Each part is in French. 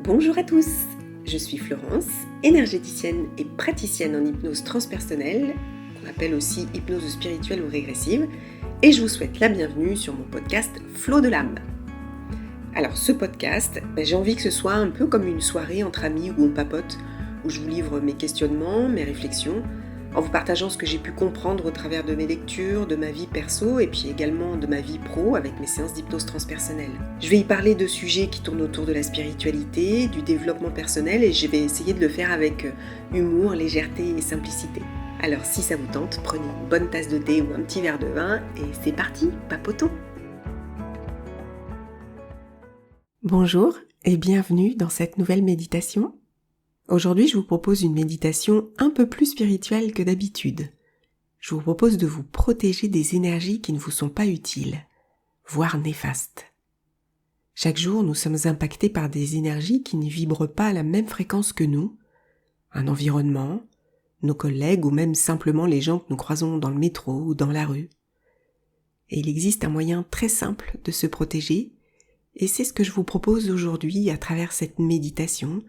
Bonjour à tous, je suis Florence, énergéticienne et praticienne en hypnose transpersonnelle, qu'on appelle aussi hypnose spirituelle ou régressive, et je vous souhaite la bienvenue sur mon podcast Flow de l'âme. Alors ce podcast, j'ai envie que ce soit un peu comme une soirée entre amis où on papote, où je vous livre mes questionnements, mes réflexions, en vous partageant ce que j'ai pu comprendre au travers de mes lectures, de ma vie perso et puis également de ma vie pro avec mes séances d'hypnose transpersonnelle. Je vais y parler de sujets qui tournent autour de la spiritualité, du développement personnel et je vais essayer de le faire avec humour, légèreté et simplicité. Alors si ça vous tente, prenez une bonne tasse de thé ou un petit verre de vin et c'est parti, papotons! Bonjour et bienvenue dans cette nouvelle méditation. Aujourd'hui, je vous propose une méditation un peu plus spirituelle que d'habitude. Je vous propose de vous protéger des énergies qui ne vous sont pas utiles, voire néfastes. Chaque jour, nous sommes impactés par des énergies qui ne vibrent pas à la même fréquence que nous, un environnement, nos collègues ou même simplement les gens que nous croisons dans le métro ou dans la rue. Et il existe un moyen très simple de se protéger, et c'est ce que je vous propose aujourd'hui à travers cette méditation,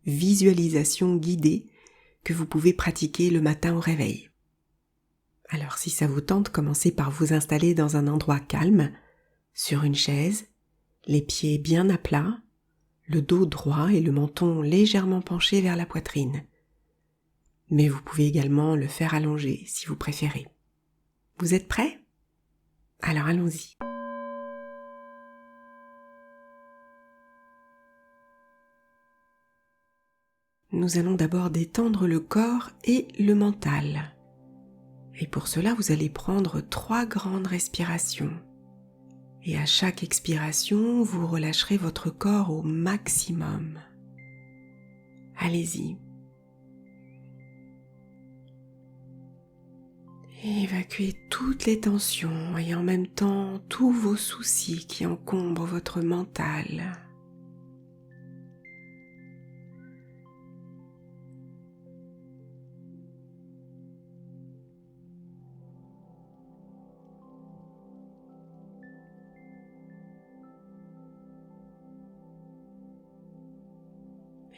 visualisation guidée que vous pouvez pratiquer le matin au réveil. Alors si ça vous tente, commencez par vous installer dans un endroit calme, sur une chaise, les pieds bien à plat, le dos droit et le menton légèrement penché vers la poitrine. Mais vous pouvez également le faire allongé si vous préférez. Vous êtes prêts ? Alors allons-y. Nous allons d'abord détendre le corps et le mental. Et pour cela, vous allez prendre 3 grandes respirations. Et à chaque expiration, vous relâcherez votre corps au maximum. Allez-y. Et évacuez toutes les tensions et en même temps tous vos soucis qui encombrent votre mental.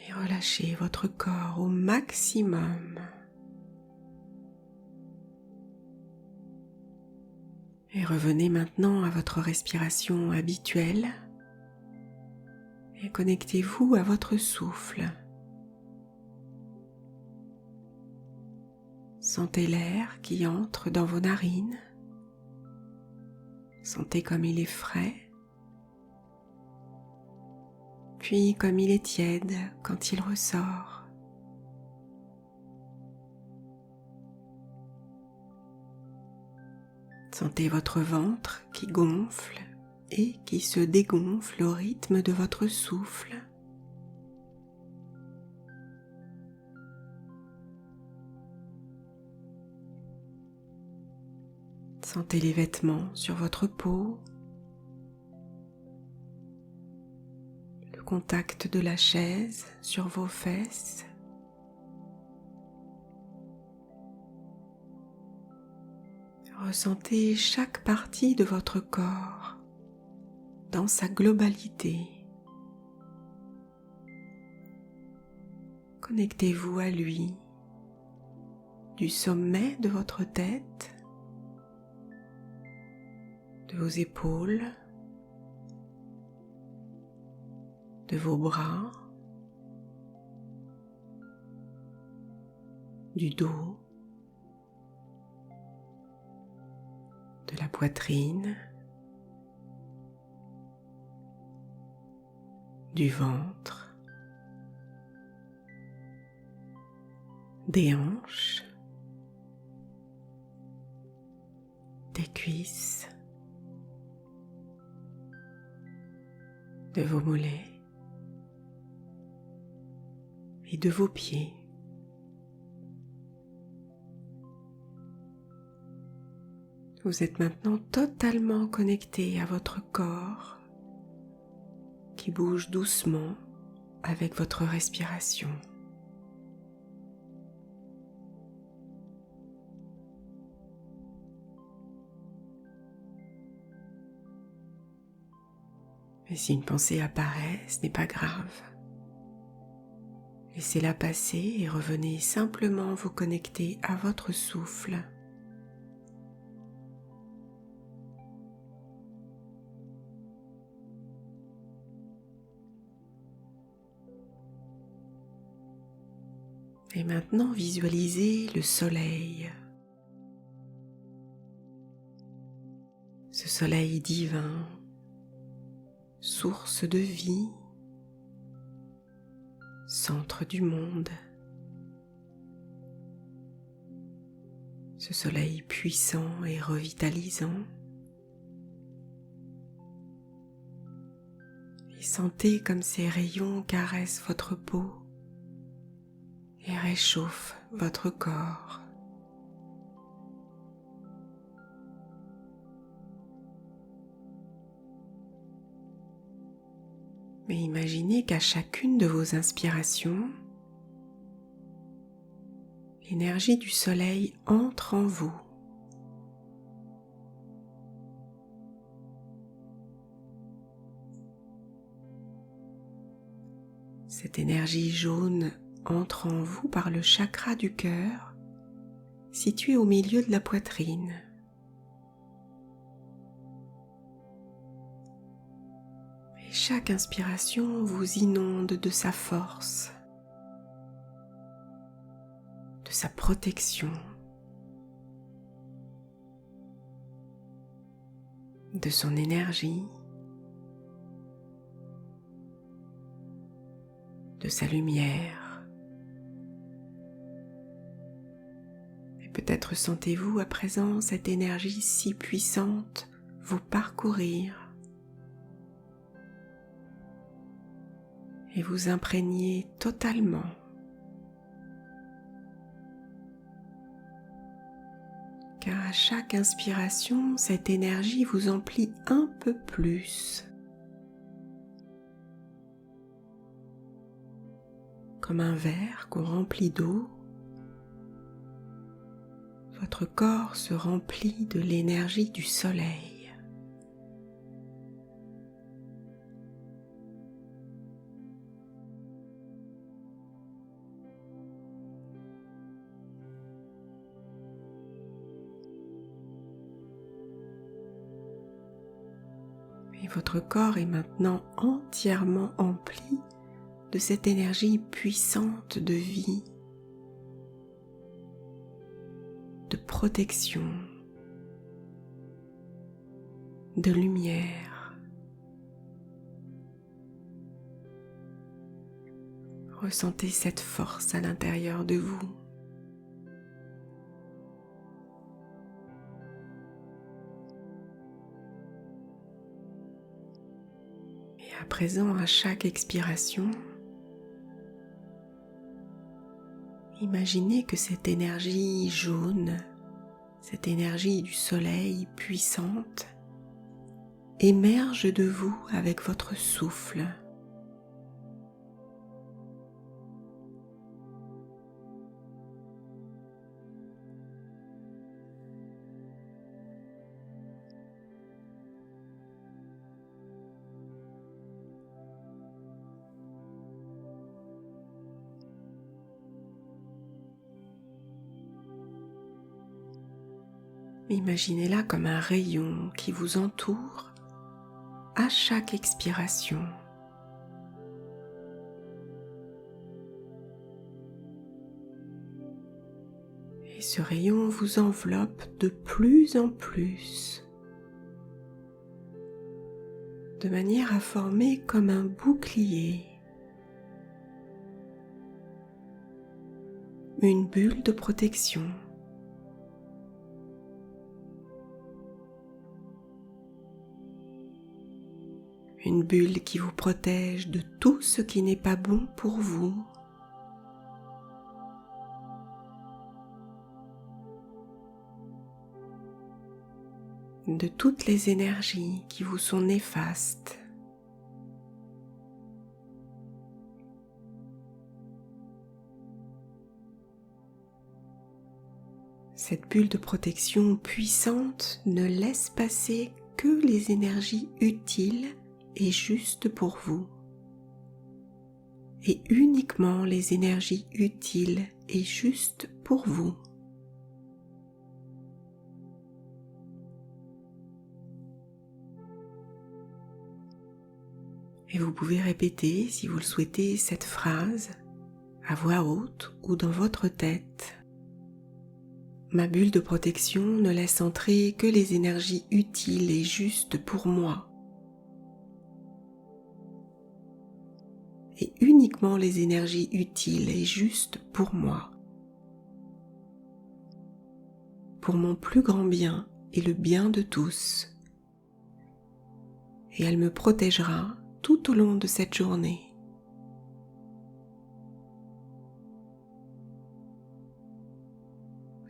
Et relâchez votre corps au maximum. Et revenez maintenant à votre respiration habituelle et connectez-vous à votre souffle. Sentez l'air qui entre dans vos narines. Sentez comme il est frais, puis comme il est tiède quand il ressort. Sentez votre ventre qui gonfle et qui se dégonfle au rythme de votre souffle. Sentez les vêtements sur votre peau, le contact de la chaise sur vos fesses. Ressentez chaque partie de votre corps dans sa globalité. Connectez-vous à lui, du sommet de votre tête, de vos épaules, de vos bras, du dos, de la poitrine, du ventre, des hanches, des cuisses, de vos mollets et de vos pieds. Vous êtes maintenant totalement connecté à votre corps qui bouge doucement avec votre respiration. Et si une pensée apparaît, ce n'est pas grave. Laissez-la passer et revenez simplement vous connecter à votre souffle. Et maintenant, visualisez le soleil. Ce soleil divin, source de vie, centre du monde. Ce soleil puissant et revitalisant. Et sentez comme ces rayons caressent votre peau et réchauffent votre corps. Mais imaginez qu'à chacune de vos inspirations, l'énergie du soleil entre en vous. Cette énergie jaune entre en vous par le chakra du cœur, situé au milieu de la poitrine. Et chaque inspiration vous inonde de sa force, de sa protection, de son énergie, de sa lumière. Et peut-être sentez-vous à présent cette énergie si puissante vous parcourir et vous imprégner totalement. Car à chaque inspiration, cette énergie vous emplit un peu plus. Comme un verre qu'on remplit d'eau, votre corps se remplit de l'énergie du soleil. Et votre corps est maintenant entièrement empli de cette énergie puissante de vie, de protection, de lumière. Ressentez cette force à l'intérieur de vous. Et à présent, à chaque expiration, imaginez que cette énergie jaune, cette énergie du soleil puissante, émerge de vous avec votre souffle. Imaginez-la comme un rayon qui vous entoure à chaque expiration. Et ce rayon vous enveloppe de plus en plus, de manière à former comme un bouclier, une bulle de protection. Une bulle qui vous protège de tout ce qui n'est pas bon pour vous. De toutes les énergies qui vous sont néfastes. Cette bulle de protection puissante ne laisse passer que les énergies utiles et justes pour vous. et uniquement les énergies utiles et justes pour vous. Et vous pouvez répéter, si vous le souhaitez, cette phrase à voix haute ou dans votre tête. Ma bulle de protection ne laisse entrer que les énergies utiles et justes pour moi. Et uniquement les énergies utiles et justes pour moi. Pour mon plus grand bien et le bien de tous. Et elle me protégera tout au long de cette journée.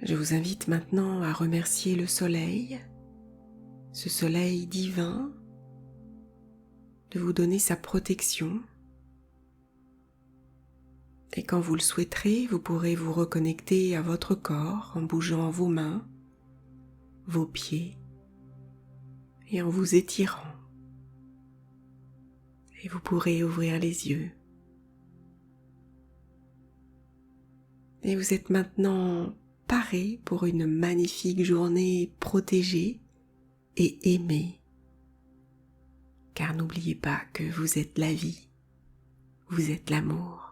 Je vous invite maintenant à remercier le soleil, ce soleil divin, de vous donner sa protection. Et quand vous le souhaiterez, vous pourrez vous reconnecter à votre corps en bougeant vos mains, vos pieds et en vous étirant. Et vous pourrez ouvrir les yeux. Et vous êtes maintenant paré pour une magnifique journée protégée et aimée. Car n'oubliez pas que vous êtes la vie, vous êtes l'amour.